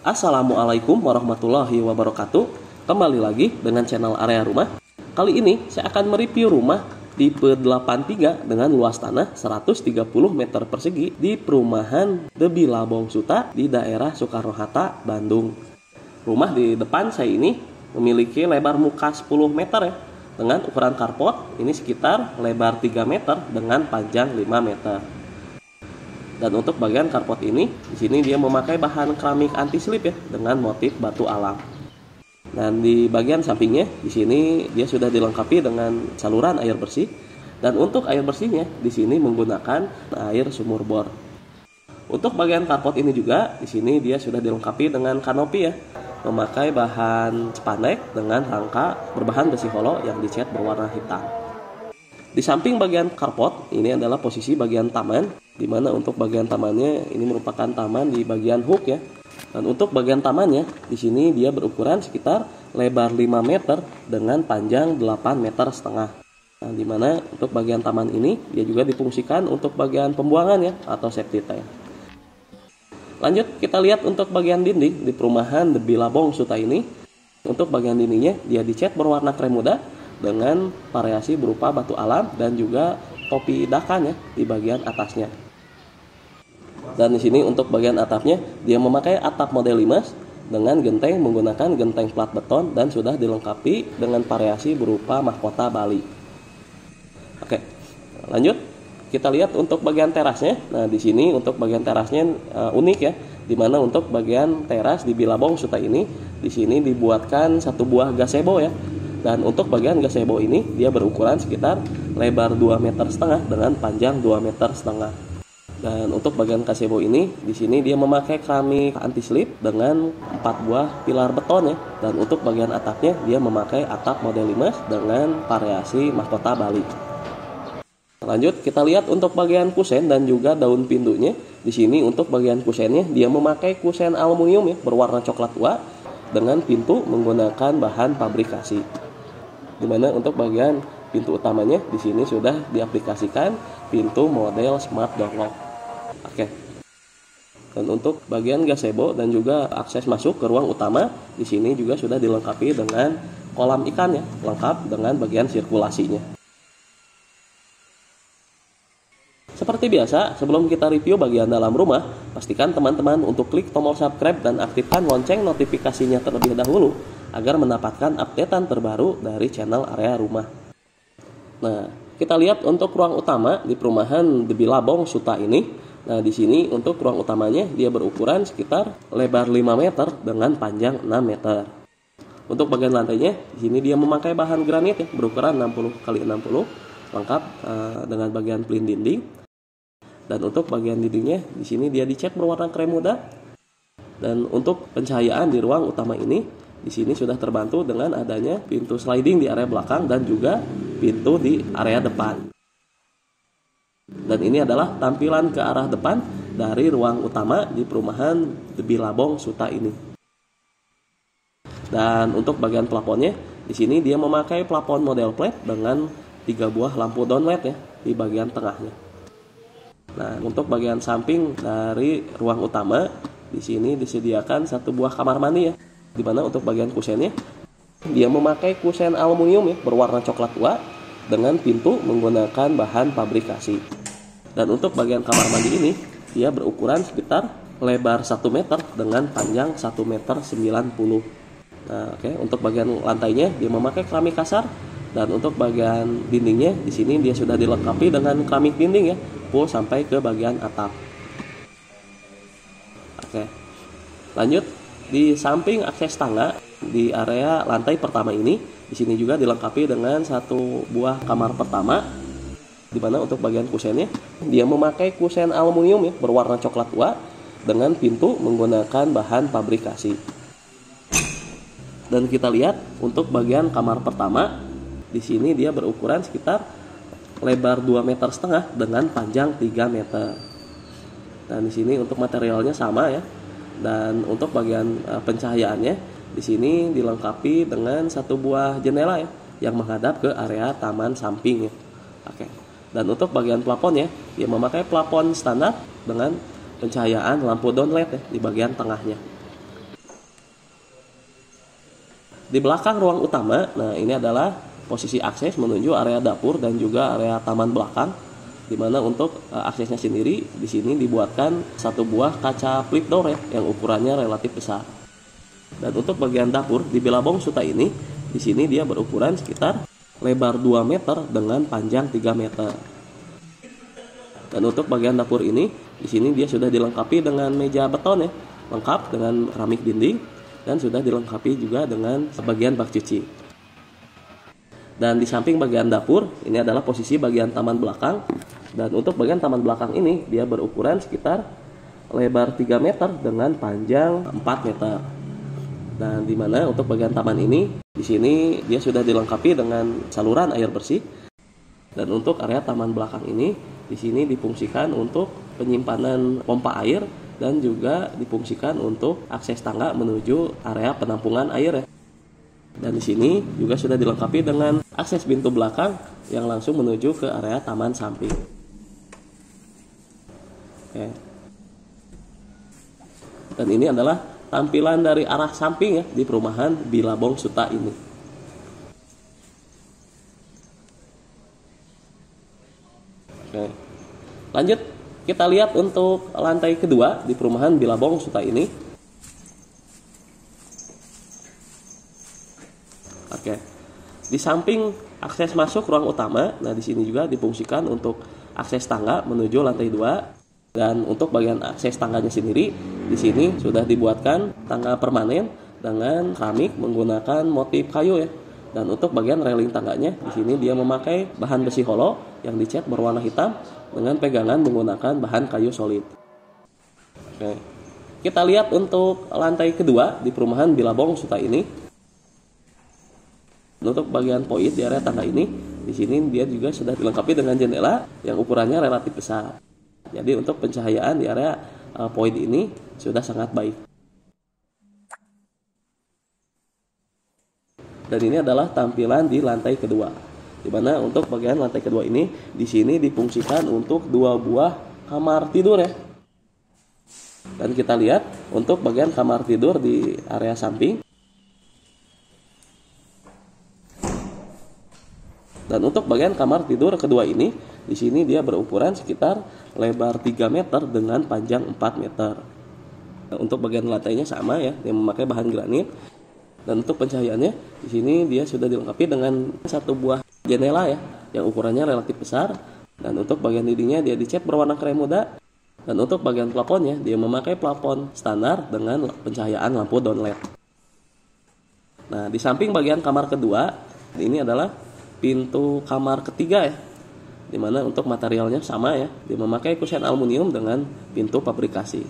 Assalamualaikum warahmatullahi wabarakatuh. Kembali lagi dengan channel Area Rumah. Kali ini saya akan mereview rumah tipe 83 dengan luas tanah 130 meter persegi di perumahan The Bilabong Suta di daerah Soekarno-Hatta, Bandung. Rumah di depan saya ini memiliki lebar muka 10 meter ya, dengan ukuran carport ini sekitar lebar 3 meter dengan panjang 5 meter. Dan untuk bagian carport ini, di sini dia memakai bahan keramik anti slip ya, dengan motif batu alam. Dan di bagian sampingnya, di sini dia sudah dilengkapi dengan saluran air bersih. Dan untuk air bersihnya, di sini menggunakan air sumur bor. Untuk bagian carport ini juga, di sini dia sudah dilengkapi dengan kanopi ya, memakai bahan spandek dengan rangka berbahan besi holo yang dicat berwarna hitam. Di samping bagian carport, ini adalah posisi bagian taman, di mana untuk bagian tamannya ini merupakan taman di bagian hook ya. Dan untuk bagian tamannya, di sini dia berukuran sekitar lebar 5 meter dengan panjang 8 meter setengah. Nah, di mana untuk bagian taman ini dia juga difungsikan untuk bagian pembuangan ya, atau safety tank. Lanjut kita lihat untuk bagian dinding di perumahan The Bilabong Suta ini. Untuk bagian dindingnya dia dicat berwarna krem muda dengan variasi berupa batu alam dan juga topi dakan ya di bagian atasnya. Dan di sini untuk bagian atapnya dia memakai atap model limas dengan genteng menggunakan genteng plat beton dan sudah dilengkapi dengan variasi berupa mahkota Bali. Oke, lanjut kita lihat untuk bagian terasnya. Nah, di sini untuk bagian terasnya unik ya, di mana untuk bagian teras di Bilabong Suta ini di sini dibuatkan satu buah gazebo ya. Dan untuk bagian gazebo ini dia berukuran sekitar lebar 2,5 meter dengan panjang 2,5 meter. Dan untuk bagian gazebo ini di sini dia memakai keramik anti slip dengan 4 buah pilar beton ya. Dan untuk bagian atapnya dia memakai atap model limas dengan variasi mahkota Bali. Lanjut kita lihat untuk bagian kusen dan juga daun pintunya. Di sini untuk bagian kusennya dia memakai kusen aluminium ya berwarna coklat tua dengan pintu menggunakan bahan pabrikasi. Dimana untuk bagian pintu utamanya di sini sudah diaplikasikan pintu model smart door lock. Oke. Dan untuk bagian gazebo dan juga akses masuk ke ruang utama di sini juga sudah dilengkapi dengan kolam ikan ya, lengkap dengan bagian sirkulasinya. Seperti biasa, sebelum kita review bagian dalam rumah, pastikan teman-teman untuk klik tombol subscribe dan aktifkan lonceng notifikasinya terlebih dahulu agar mendapatkan updatean terbaru dari channel Area Rumah. Nah, kita lihat untuk ruang utama di perumahan The Bilabong Suta ini. Nah, di sini untuk ruang utamanya dia berukuran sekitar lebar 5 meter dengan panjang 6 meter. Untuk bagian lantainya, di sini dia memakai bahan granit ya, berukuran 60 x 60, lengkap dengan bagian pelin dinding. Dan untuk bagian dindingnya di sini dia dicat berwarna krem muda. Dan untuk pencahayaan di ruang utama ini di sini sudah terbantu dengan adanya pintu sliding di area belakang dan juga pintu di area depan. Dan ini adalah tampilan ke arah depan dari ruang utama di perumahan The Bilabong Suta ini. Dan untuk bagian plafonnya di sini dia memakai plafon model flat dengan 3 buah lampu downlight ya di bagian tengahnya. Nah, untuk bagian samping dari ruang utama di sini disediakan satu buah kamar mandi ya. Di mana untuk bagian kusennya dia memakai kusen aluminium ya berwarna coklat tua dengan pintu menggunakan bahan pabrikasi. Dan untuk bagian kamar mandi ini dia berukuran sekitar lebar 1 meter dengan panjang 1,90 meter. Nah, oke, untuk bagian lantainya dia memakai keramik kasar dan untuk bagian dindingnya di sini dia sudah dilengkapi dengan keramik dinding ya, full sampai ke bagian atap. Oke. Lanjut di samping akses tangga di area lantai pertama ini, di sini juga dilengkapi dengan satu buah kamar pertama, di mana untuk bagian kusennya dia memakai kusen aluminium ya berwarna coklat tua dengan pintu menggunakan bahan pabrikasi. Dan kita lihat untuk bagian kamar pertama di sini dia berukuran sekitar lebar 2,5 meter dengan panjang 3 meter. Dan di sini untuk materialnya sama ya. Dan untuk bagian pencahayaannya di sini dilengkapi dengan satu buah jendela ya yang menghadap ke area taman samping ya. Oke. Dan untuk bagian plafonnya dia memakai plafon standar dengan pencahayaan lampu downlight ya di bagian tengahnya. Di belakang ruang utama, nah ini adalah posisi akses menuju area dapur dan juga area taman belakang, di mana untuk aksesnya sendiri di sini dibuatkan satu buah kaca flip door ya, yang ukurannya relatif besar. Dan untuk bagian dapur di Billabong Suta ini, di sini dia berukuran sekitar lebar 2 meter dengan panjang 3 meter. Dan untuk bagian dapur ini, di sini dia sudah dilengkapi dengan meja beton ya, lengkap dengan keramik dinding, dan sudah dilengkapi juga dengan bagian bak cuci. Dan di samping bagian dapur, ini adalah posisi bagian taman belakang. Dan untuk bagian taman belakang ini, dia berukuran sekitar lebar 3 meter dengan panjang 4 meter. Dan di mana untuk bagian taman ini, di sini dia sudah dilengkapi dengan saluran air bersih. Dan untuk area taman belakang ini, di sini difungsikan untuk penyimpanan pompa air dan juga difungsikan untuk akses tangga menuju area penampungan air ya. Dan di sini juga sudah dilengkapi dengan akses pintu belakang yang langsung menuju ke area taman samping. Oke. Dan ini adalah tampilan dari arah samping ya di perumahan Billabong Suta ini. Oke. Lanjut, kita lihat untuk lantai kedua di perumahan Billabong Suta ini. Oke. Di samping akses masuk ruang utama, nah di sini juga difungsikan untuk akses tangga menuju lantai 2. Dan untuk bagian akses tangganya sendiri, di sini sudah dibuatkan tangga permanen dengan keramik menggunakan motif kayu ya. Dan untuk bagian railing tangganya, di sini dia memakai bahan besi holo yang dicat berwarna hitam dengan pegangan menggunakan bahan kayu solid. Oke. Kita lihat untuk lantai kedua di perumahan Billabong Suta ini. Untuk bagian poin di area tangga ini, di sini dia juga sudah dilengkapi dengan jendela yang ukurannya relatif besar. Jadi untuk pencahayaan di area poin ini sudah sangat baik. Dan ini adalah tampilan di lantai kedua. Di mana untuk bagian lantai kedua ini, di sini difungsikan untuk 2 buah kamar tidur ya. Dan kita lihat untuk bagian kamar tidur di area samping. Dan untuk bagian kamar tidur kedua ini, di sini dia berukuran sekitar lebar 3 meter dengan panjang 4 meter. Untuk bagian lantainya sama ya, dia memakai bahan granit. Dan untuk pencahayaannya, di sini dia sudah dilengkapi dengan satu buah jendela ya, yang ukurannya relatif besar. Dan untuk bagian dindingnya dia dicat berwarna krem muda. Dan untuk bagian plafonnya, dia memakai plafon standar dengan pencahayaan lampu downlight. Nah, di samping bagian kamar kedua, ini adalah pintu kamar ketiga ya, dimana untuk materialnya sama ya, dia memakai kusen aluminium dengan pintu pabrikasi.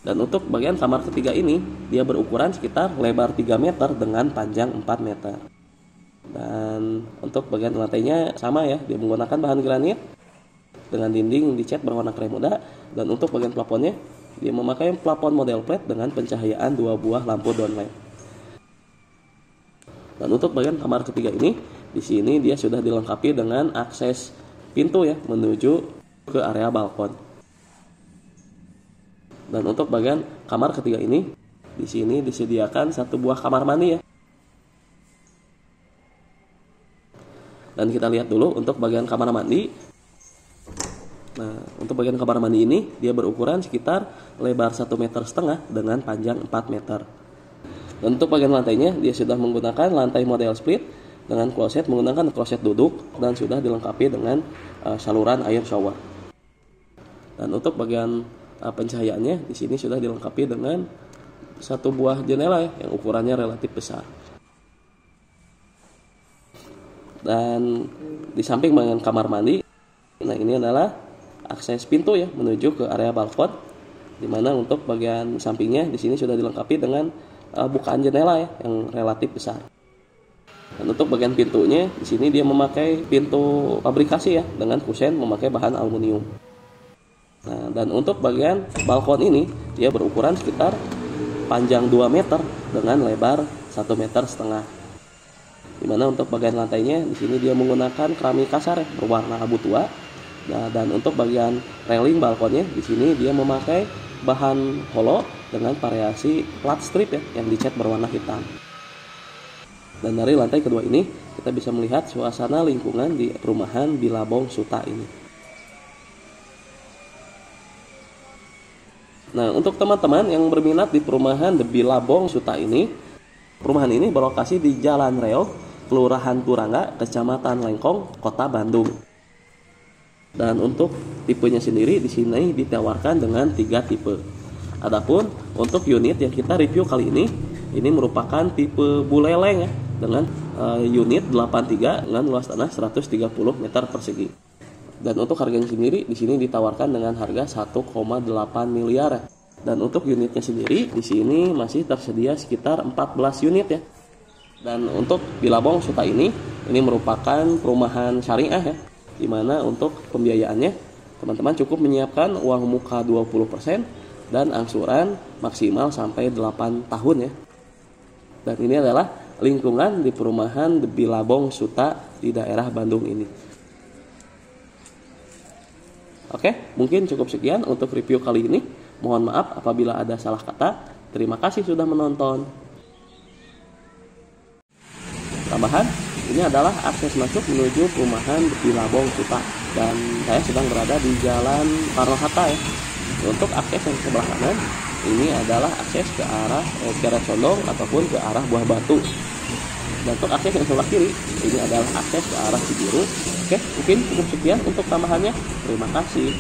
Dan untuk bagian kamar ketiga ini, dia berukuran sekitar lebar 3 meter dengan panjang 4 meter. Dan untuk bagian lantainya sama ya, dia menggunakan bahan granit dengan dinding dicat berwarna krem muda. Dan untuk bagian plafonnya, dia memakai plafon model flat dengan pencahayaan 2 buah lampu downlight. Dan untuk bagian kamar ketiga ini, di sini dia sudah dilengkapi dengan akses pintu ya menuju ke area balkon. Dan untuk bagian kamar ketiga ini, di sini disediakan satu buah kamar mandi ya. Dan kita lihat dulu untuk bagian kamar mandi. Nah, untuk bagian kamar mandi ini, dia berukuran sekitar lebar 1,5 meter dengan panjang 4 meter. Dan untuk bagian lantainya, dia sudah menggunakan lantai model split dengan kloset menggunakan kloset duduk dan sudah dilengkapi dengan saluran air shower. Dan untuk bagian pencahayaannya di sini sudah dilengkapi dengan satu buah jendela ya, yang ukurannya relatif besar. Dan di samping bagian kamar mandi, nah ini adalah akses pintu ya menuju ke area balkon, di mana untuk bagian sampingnya di sini sudah dilengkapi dengan bukaan jendela ya yang relatif besar. Dan untuk bagian pintunya di sini dia memakai pintu pabrikasi ya dengan kusen memakai bahan aluminium. Nah, dan untuk bagian balkon ini dia berukuran sekitar panjang 2 meter dengan lebar 1,5 meter. Di mana untuk bagian lantainya di sini dia menggunakan keramik kasar ya, berwarna abu tua. Nah, dan untuk bagian railing balkonnya di sini dia memakai bahan holo dengan variasi plat strip ya yang dicat berwarna hitam. Dan dari lantai kedua ini kita bisa melihat suasana lingkungan di perumahan Bilabong Suta ini. Nah, untuk teman-teman yang berminat di perumahan The Bilabong Suta ini, perumahan ini berlokasi di Jalan Reog, Kelurahan Turangga, Kecamatan Lengkong, Kota Bandung. Dan untuk tipenya sendiri di sini ditawarkan dengan 3 tipe. Adapun untuk unit yang kita review kali ini merupakan tipe buleleng ya, dengan unit 83 dengan luas tanah 130 meter persegi. Dan untuk harganya sendiri di sini ditawarkan dengan harga 1,8 miliar. Dan untuk unitnya sendiri di sini masih tersedia sekitar 14 unit ya. Dan untuk Bilabong Suta ini merupakan perumahan syariah ya, di mana untuk pembiayaannya teman-teman cukup menyiapkan uang muka 20% dan angsuran maksimal sampai 8 tahun ya. Dan ini adalah lingkungan di perumahan The Bilabong Suta di daerah Bandung ini. Oke, mungkin cukup sekian untuk review kali ini. Mohon maaf apabila ada salah kata. Terima kasih sudah menonton. Tambahan, ini adalah akses masuk menuju perumahan The Bilabong Suta. Dan saya sedang berada di Jalan Soekarno-Hatta ya. Untuk akses yang sebelah kanan, ini adalah akses ke arah Kiara Condong ataupun ke arah Buah Batu. Dan untuk akses yang sebelah kiri, ini adalah akses ke arah Cibiru. Oke, mungkin cukup sekian untuk tambahannya. Terima kasih.